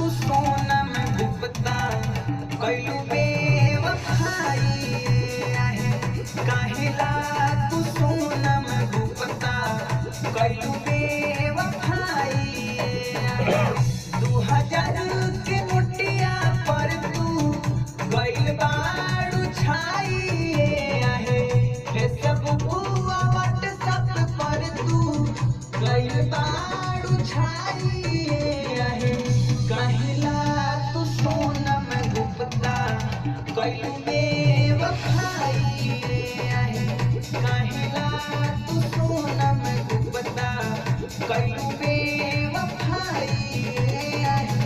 तू सोना में गुप्ता कैलू बेवफाई आहे काहेला तू सोना में गुप्ता कैलू बेवफाई आहे 2000 के नोटिया पर तू गइल बाड़ू छाई आहे फेसबुक व्हाट्सएप पर तू गइल बाड़ू छाई आहे काहेला तू सोना में गुप्ता कैलू बेवफाई आहे काहेला तू सोना में गुप्ता कैलू बेवफाई आहे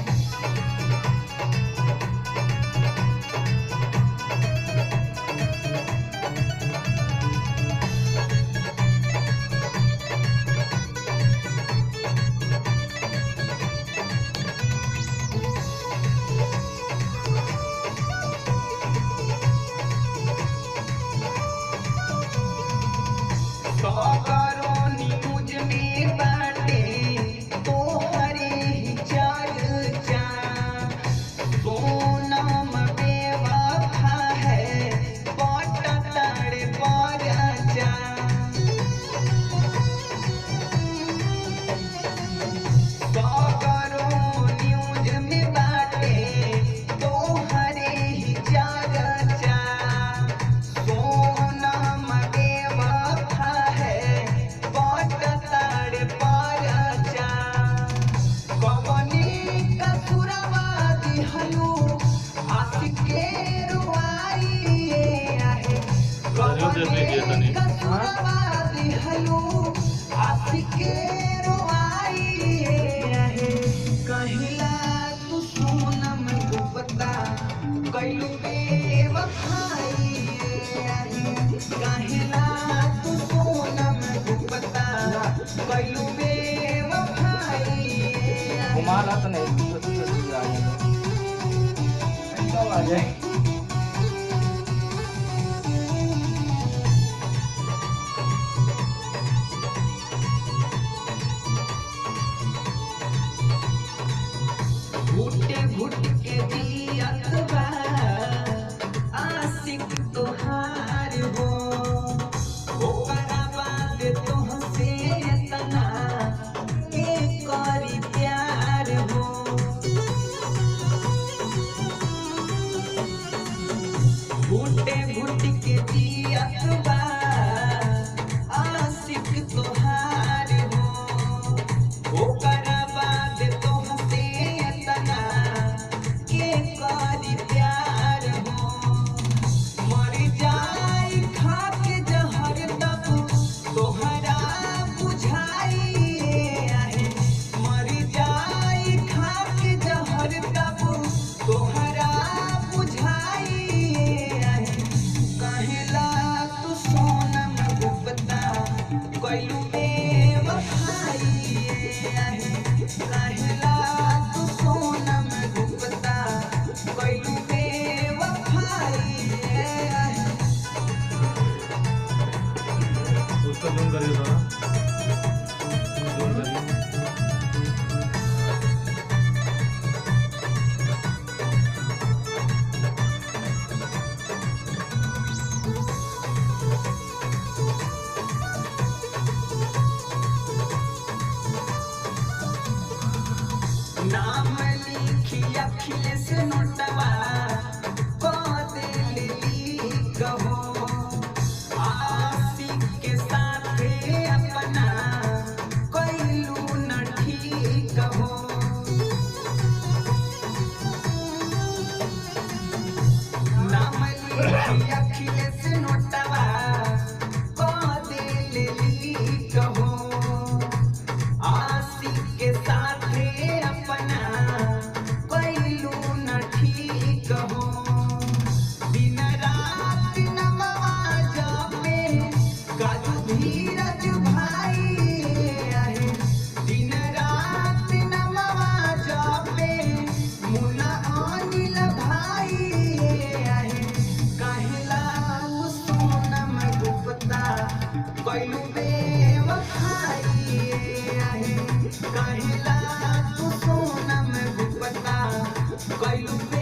सगरो न्यूज में बाटे तोहरे ही चर्चा सोनम बेवफा है पटतड़ परचा सगरो न्यूज में बाटे तोहरे ही चर्चा सोनम बेवफा है पटतड़ परचा कवनी कसुरवा दिहलू आशिक के रुआई आहे कवनी कसुरवा दिहलू आशिक के रुआई आहे कहिला तू सोनम गुप्ता कैलू बेवफाई आहे कहिला तू सोनम गुप्ता कैलू बेवफाई आहे घुमाला तो नहीं ऐसा आ जाए घुटे घुट के जियत बा आशिक तोहार हो ओकरा बाद तोहसे तना के करी प्यार हो घुटे घुट के जियत बा आशिक तोहार हो ओकरा बाद तोहसे तना के करी प्यार हो मर जाई खा के जहर तब तोहरा बुझाई आहे मर जाई खा के जहर तब तोहरा बुझाई आहे कहेला तू सोनम गुप्ता कैलू बेवफाई आहे कहेला तू सोनम गुप्ता कैलू बेवफाई आहे उसका जूम करिए थोड़ा जूम करिए नाम लिखी अखिलेश नोटवा को दिल लिख हो आशिक के साथ अपना कैलू न ठीक हो नाम लिखी अखिलेश नोटवा को दिल लिख हो आशिक के साथ अपना कैलू न ठीक हो दिन रात नमवा जापे काजू धीरज भाई आहे दिन रात नमवा जापे मुन्ना अनिल भाई आहे कहेला सोनम गुप्ता कैलू बेवफाई आहे कहेला तू सोनम गुप्ता कैलू